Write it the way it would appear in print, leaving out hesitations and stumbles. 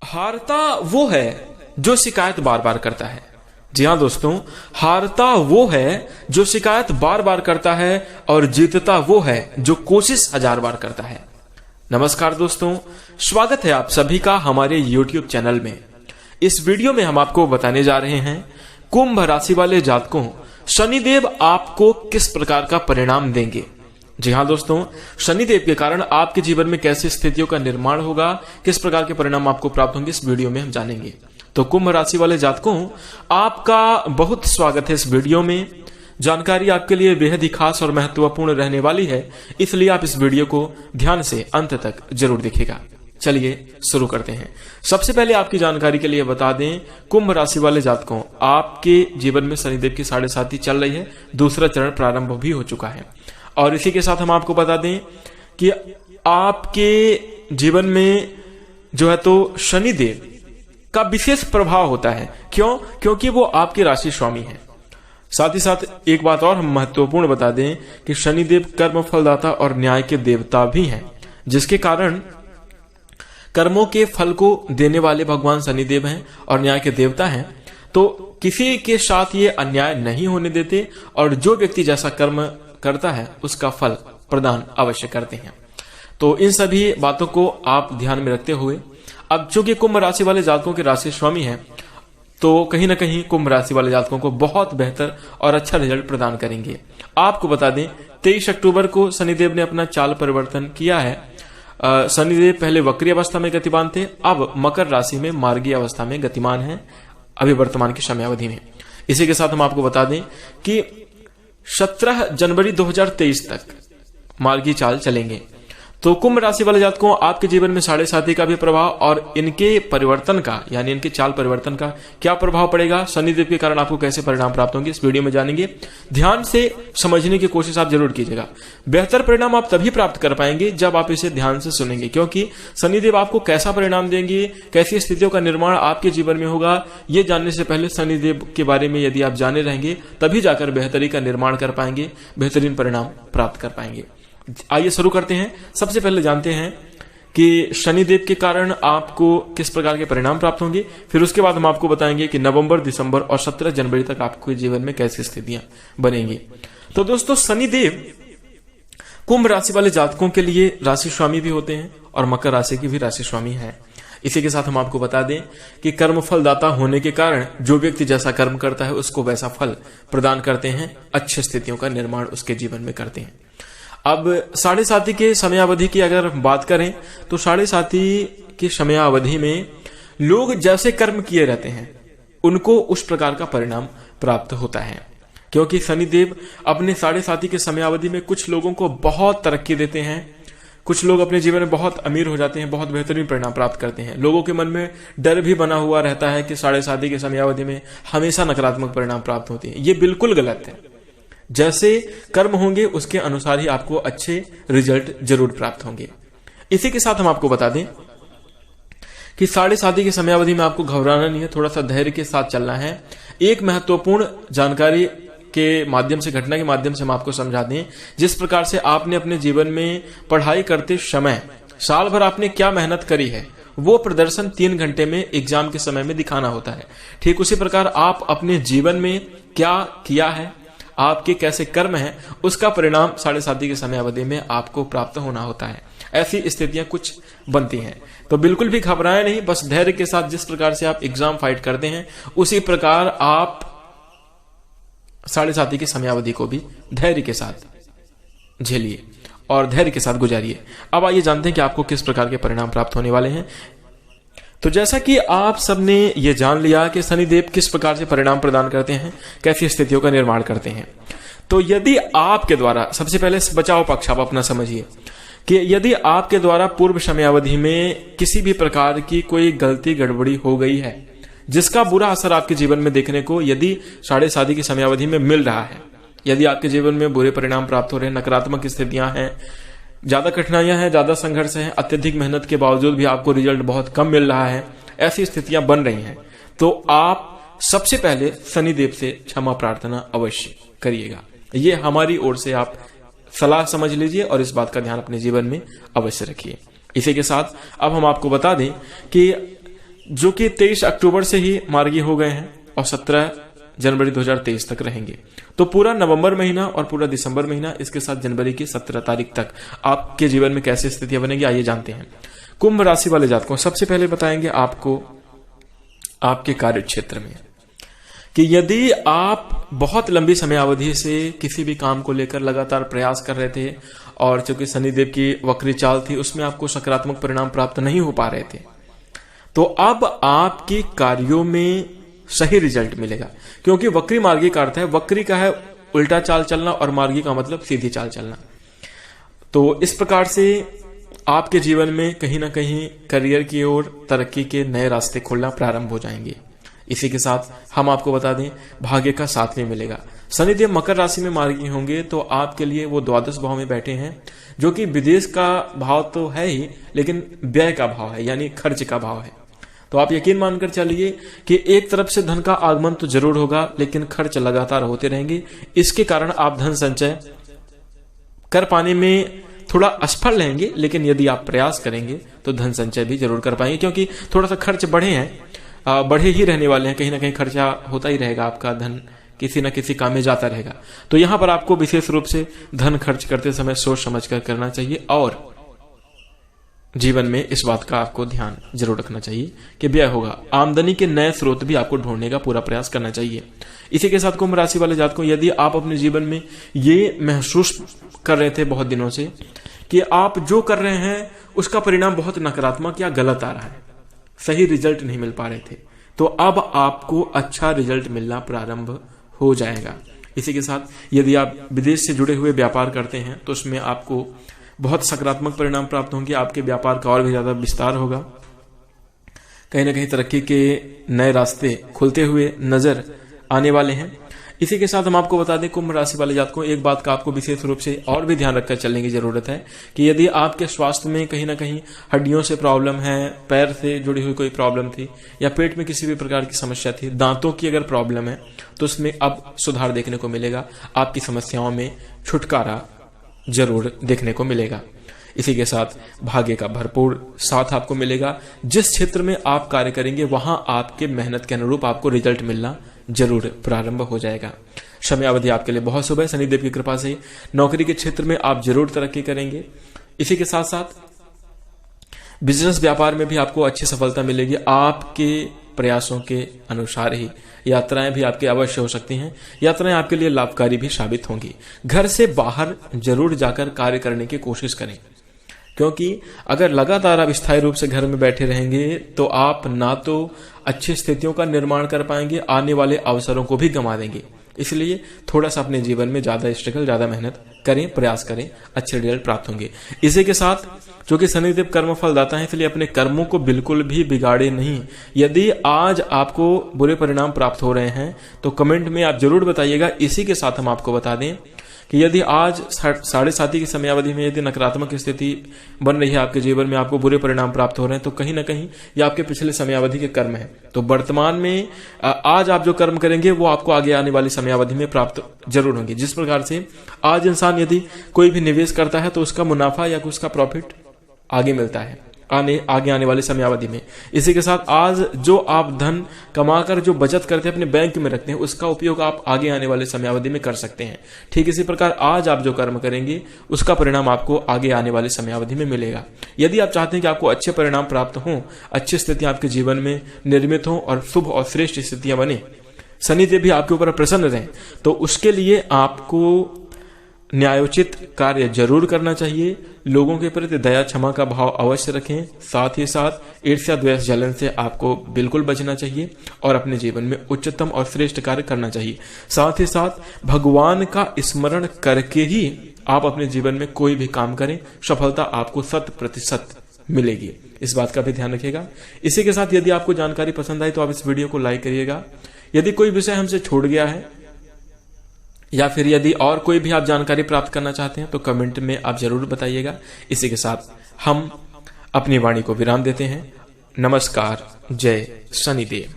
हारता वो है जो शिकायत बार बार करता है। जी हाँ दोस्तों, हारता वो है जो शिकायत बार बार करता है और जीतता वो है जो कोशिश 1000 बार करता है। नमस्कार दोस्तों, स्वागत है आप सभी का हमारे YouTube चैनल में। इस वीडियो में हम आपको बताने जा रहे हैं कुंभ राशि वाले जातकों, शनिदेव आपको किस प्रकार का परिणाम देंगे। जी हाँ दोस्तों, शनिदेव के कारण आपके जीवन में कैसी स्थितियों का निर्माण होगा, किस प्रकार के परिणाम आपको प्राप्त होंगे, इस वीडियो में हम जानेंगे। तो कुंभ राशि वाले जातकों, आपका बहुत स्वागत है इस वीडियो में। जानकारी आपके लिए बेहद ही खास और महत्वपूर्ण रहने वाली है, इसलिए आप इस वीडियो को ध्यान से अंत तक जरूर देखिएगा। चलिए शुरू करते हैं। सबसे पहले आपकी जानकारी के लिए बता दें, कुंभ राशि वाले जातकों, आपके जीवन में शनिदेव की 7.5 चल रही है, दूसरा चरण प्रारंभ भी हो चुका है। और इसी के साथ हम आपको बता दें कि आपके जीवन में जो है तो शनिदेव का विशेष प्रभाव होता है। क्यों? क्योंकि वो आपके राशि स्वामी है। साथ ही साथ एक बात और हम महत्वपूर्ण बता दें कि शनिदेव कर्म फलदाता और न्याय के देवता भी हैं, जिसके कारण कर्मों के फल को देने वाले भगवान शनिदेव हैं और न्याय के देवता हैं। तो किसी के साथ ये अन्याय नहीं होने देते और जो व्यक्ति जैसा कर्म करता है उसका फल प्रदान अवश्य करते हैं। तो इन सभी बातों को आप ध्यान में रखते हुए, अब चूंकि कुंभ राशि वाले जातकों के राशि स्वामी हैं, तो कहीं ना कहीं कुंभ राशि वाले जातकों को बहुत बेहतर और अच्छा रिजल्ट प्रदान करेंगे। आपको बता दें, 23 अक्टूबर को शनिदेव ने अपना चाल परिवर्तन किया है। शनिदेव पहले वक्री अवस्था में गतिमान थे, अब मकर राशि में मार्गी अवस्था में गतिमान है अभी वर्तमान की समयावधि में। इसी के साथ हम आपको बता दें कि 17 जनवरी 2023 तक मार्गी चाल चलेंगे। तो कुंभ राशि वाले जातकों, आपके जीवन में 7.5 का भी प्रभाव और इनके परिवर्तन का, यानी इनके चाल परिवर्तन का क्या प्रभाव पड़ेगा, शनिदेव के कारण आपको कैसे परिणाम प्राप्त होंगे, इस वीडियो में जानेंगे। ध्यान से समझने की कोशिश आप जरूर कीजिएगा। बेहतर परिणाम आप तभी प्राप्त कर पाएंगे जब आप इसे ध्यान से सुनेंगे, क्योंकि शनिदेव आपको कैसा परिणाम देंगे, कैसी स्थितियों का निर्माण आपके जीवन में होगा, ये जानने से पहले शनिदेव के बारे में यदि आप जाने रहेंगे तभी जाकर बेहतरी का निर्माण कर पाएंगे, बेहतरीन परिणाम प्राप्त कर पाएंगे। आइए शुरू करते हैं। सबसे पहले जानते हैं कि शनिदेव के कारण आपको किस प्रकार के परिणाम प्राप्त होंगे, फिर उसके बाद हम आपको बताएंगे कि नवंबर, दिसंबर और 17 जनवरी तक आपके जीवन में कैसी स्थितियां बनेंगी। तो दोस्तों, शनिदेव कुंभ राशि वाले जातकों के लिए राशि स्वामी भी होते हैं और मकर राशि की भी राशि स्वामी है। इसी के साथ हम आपको बता दें कि कर्म फलदाता होने के कारण जो व्यक्ति जैसा कर्म करता है उसको वैसा फल प्रदान करते हैं, अच्छी स्थितियों का निर्माण उसके जीवन में करते हैं। अब 7.5 के समयावधि की अगर बात करें तो 7.5 की समयावधि में लोग जैसे कर्म किए रहते हैं उनको उस प्रकार का परिणाम प्राप्त होता है, क्योंकि शनिदेव अपने 7.5 के समयावधि में कुछ लोगों को बहुत तरक्की देते हैं, कुछ लोग अपने जीवन में बहुत अमीर हो जाते हैं, बहुत बेहतरीन परिणाम प्राप्त करते हैं। लोगों के मन में डर भी बना हुआ रहता है कि 7.5 के समयावधि में हमेशा नकारात्मक परिणाम प्राप्त होते हैं। ये बिल्कुल गलत है। जैसे कर्म होंगे उसके अनुसार ही आपको अच्छे रिजल्ट जरूर प्राप्त होंगे। इसी के साथ हम आपको बता दें कि 7.5 की समयावधि में आपको घबराना नहीं है, थोड़ा सा धैर्य के साथ चलना है। एक महत्वपूर्ण जानकारी के माध्यम से, घटना के माध्यम से हम आपको समझा दें, जिस प्रकार से आपने अपने जीवन में पढ़ाई करते समय साल भर आपने क्या मेहनत करी है, वो प्रदर्शन 3 घंटे में एग्जाम के समय में दिखाना होता है। ठीक उसी प्रकार आप अपने जीवन में क्या किया है, आपके कैसे कर्म हैं, उसका परिणाम 7.5 की समयावधि में आपको प्राप्त होना होता है। ऐसी स्थितियां कुछ बनती हैं, तो बिल्कुल भी घबराएं नहीं, बस धैर्य के साथ जिस प्रकार से आप एग्जाम फाइट करते हैं उसी प्रकार आप 7.5 की समयावधि को भी धैर्य के साथ झेलिए और धैर्य के साथ गुजारिए। अब आइए जानते हैं कि आपको किस प्रकार के परिणाम प्राप्त होने वाले हैं। तो जैसा कि आप सबने ये जान लिया कि शनिदेव किस प्रकार से परिणाम प्रदान करते हैं, कैसी स्थितियों का निर्माण करते हैं, तो यदि आपके द्वारा, सबसे पहले बचाव पक्ष आप अपना समझिए कि यदि आपके द्वारा पूर्व समयावधि में किसी भी प्रकार की कोई गलती गड़बड़ी हो गई है जिसका बुरा असर आपके जीवन में देखने को यदि 7.5 की समयावधि में मिल रहा है, यदि आपके जीवन में बुरे परिणाम प्राप्त हो रहे हैं, नकारात्मक स्थितियां हैं, ज्यादा कठिनाइयां हैं, ज्यादा संघर्ष है, अत्यधिक मेहनत के बावजूद भी आपको रिजल्ट बहुत कम मिल रहा है, ऐसी स्थितियां बन रही हैं, तो आप सबसे पहले शनिदेव से क्षमा प्रार्थना अवश्य करिएगा। ये हमारी ओर से आप सलाह समझ लीजिए और इस बात का ध्यान अपने जीवन में अवश्य रखिए। इसी के साथ अब हम आपको बता दें कि जो कि 23 अक्टूबर से ही मार्गी हो गए हैं और 17 जनवरी 2023 तक रहेंगे। तो पूरा नवंबर महीना और पूरा दिसंबर महीना, इसके साथ जनवरी की 17 तारीख तक आपके जीवन में कैसी स्थितियां बनेगी, आइए जानते हैं। कुंभ राशि वाले जातकों, सबसे पहले बताएंगे आपको आपके कार्य क्षेत्र में कि यदि आप बहुत लंबी समयावधि से किसी भी काम को लेकर लगातार प्रयास कर रहे थे और चूंकि शनिदेव की वक्री चाल थी उसमें आपको सकारात्मक परिणाम प्राप्त नहीं हो पा रहे थे, तो अब आपके कार्यों में सही रिजल्ट मिलेगा। क्योंकि वक्री मार्गी का अर्थ है, वक्री का है उल्टा चाल चलना और मार्गी का मतलब सीधी चाल चलना। तो इस प्रकार से आपके जीवन में कहीं ना कहीं करियर की ओर तरक्की के नए रास्ते खुलना प्रारंभ हो जाएंगे। इसी के साथ हम आपको बता दें, भाग्य का साथ में मिलेगा। शनिदेव मकर राशि में मार्गी होंगे तो आपके लिए वो द्वादश भाव में बैठे हैं, जो कि विदेश का भाव तो है ही, लेकिन व्यय का भाव है, यानी खर्च का भाव है। तो आप यकीन मानकर चलिए कि एक तरफ से धन का आगमन तो जरूर होगा, लेकिन खर्च लगातार होते रहेंगे। इसके कारण आप धन संचय कर पाने में थोड़ा असफल रहेंगे, लेकिन यदि आप प्रयास करेंगे तो धन संचय भी जरूर कर पाएंगे। क्योंकि थोड़ा सा खर्च बढ़े हैं, बढ़े ही रहने वाले हैं, कहीं ना कहीं खर्चा होता ही रहेगा, आपका धन किसी न किसी काम में जाता रहेगा। तो यहां पर आपको विशेष रूप से धन खर्च करते समय सोच समझकर करना चाहिए और जीवन में इस बात का आपको ध्यान जरूर रखना चाहिए कि व्यय होगा। आमदनी के नए स्रोत भी आपको ढूंढने का पूरा प्रयास करना चाहिए। इसी के साथ कुंभ राशि वाले जातकों, यदि आप अपने जीवन में ये महसूस कर रहे थे बहुत दिनों से कि आप जो कर रहे हैं उसका परिणाम बहुत नकारात्मक या गलत आ रहा है, सही रिजल्ट नहीं मिल पा रहे थे, तो अब आपको अच्छा रिजल्ट मिलना प्रारंभ हो जाएगा। इसी के साथ यदि आप विदेश से जुड़े हुए व्यापार करते हैं तो उसमें आपको बहुत सकारात्मक परिणाम प्राप्त होंगे। आपके व्यापार का और भी ज्यादा विस्तार होगा, कहीं ना कहीं तरक्की के नए रास्ते खुलते हुए नजर आने वाले हैं। इसी के साथ हम आपको बता दें, कुंभ राशि वाले जातकों, एक बात का आपको विशेष रूप से और भी ध्यान रखकर चलने की जरूरत है कि यदि आपके स्वास्थ्य में कहीं ना कहीं हड्डियों से प्रॉब्लम है, पैर से जुड़ी हुई कोई प्रॉब्लम थी या पेट में किसी भी प्रकार की समस्या थी, दांतों की अगर प्रॉब्लम है तो उसमें अब सुधार देखने को मिलेगा। आपकी समस्याओं में छुटकारा जरूर देखने को मिलेगा। इसी के साथ भाग्य का भरपूर साथ आपको मिलेगा। जिस क्षेत्र में आप कार्य करेंगे वहां आपके मेहनत के अनुरूप आपको रिजल्ट मिलना जरूर प्रारंभ हो जाएगा। समयावधि आपके लिए बहुत शुभ है। शनिदेव की कृपा से नौकरी के क्षेत्र में आप जरूर तरक्की करेंगे। इसी के साथ साथ बिजनेस व्यापार में भी आपको अच्छी सफलता मिलेगी। आपके प्रयासों के अनुसार ही यात्राएं भी आपकी अवश्य हो सकती हैं। यात्राएं आपके लिए लाभकारी भी साबित होंगी। घर से बाहर जरूर जाकर कार्य करने की कोशिश करें, क्योंकि अगर लगातार आप स्थायी रूप से घर में बैठे रहेंगे तो आप ना तो अच्छी स्थितियों का निर्माण कर पाएंगे, आने वाले अवसरों को भी गंवा देंगे। इसलिए थोड़ा सा अपने जीवन में ज्यादा स्ट्रगल, ज्यादा मेहनत करें, प्रयास करें, अच्छे रिजल्ट प्राप्त होंगे। इसी के साथ क्योंकि शनिदेव कर्म फल दाता है, इसलिए अपने कर्मों को बिल्कुल भी बिगाड़े नहीं। यदि आज आपको बुरे परिणाम प्राप्त हो रहे हैं तो कमेंट में आप जरूर बताइएगा। इसी के साथ हम आपको बता दें कि यदि आज 7.5 की समयावधि में यदि नकारात्मक स्थिति बन रही है आपके जीवन में, आपको बुरे परिणाम प्राप्त हो रहे हैं, तो कहीं ना कहीं ये आपके पिछले समयावधि के कर्म है। तो वर्तमान में आज आप जो कर्म करेंगे वो आपको आगे आने वाली समयावधि में प्राप्त जरूर होंगे। जिस प्रकार से आज इंसान यदि कोई भी निवेश करता है तो उसका मुनाफा या उसका प्रॉफिट आगे मिलता है आगे आने वाली समयावधि में। इसी के साथ आज जो आप धन कमाकर जो बचत करते हैं अपने बैंक में रखते हैं, उसका उपयोग आप आगे आने वाले समयावधि में कर सकते हैं। ठीक इसी प्रकार आज आप जो कर्म करेंगे उसका परिणाम आपको आगे आने वाली समयावधि में मिलेगा। यदि आप चाहते हैं कि आपको अच्छे परिणाम प्राप्त हों, अच्छी स्थितियां आपके जीवन में निर्मित हों और शुभ और श्रेष्ठ स्थितियां बने, शनिदेव भी आपके ऊपर प्रसन्न रहें, तो उसके लिए आपको न्यायोचित कार्य जरूर करना चाहिए। लोगों के प्रति दया क्षमा का भाव अवश्य रखें। साथ ही साथ ईर्ष्या द्वेष जलन से आपको बिल्कुल बचना चाहिए और अपने जीवन में उच्चतम और श्रेष्ठ कार्य करना चाहिए। साथ ही साथ भगवान का स्मरण करके ही आप अपने जीवन में कोई भी काम करें, सफलता आपको 100% मिलेगी। इस बात का भी ध्यान रखिएगा। इसी के साथ यदि आपको जानकारी पसंद आई तो आप इस वीडियो को लाइक करिएगा। यदि कोई विषय हमसे छूट गया है या फिर यदि और कोई भी आप जानकारी प्राप्त करना चाहते हैं तो कमेंट में आप जरूर बताइएगा। इसी के साथ हम अपनी वाणी को विराम देते हैं। नमस्कार। जय शनिदेव।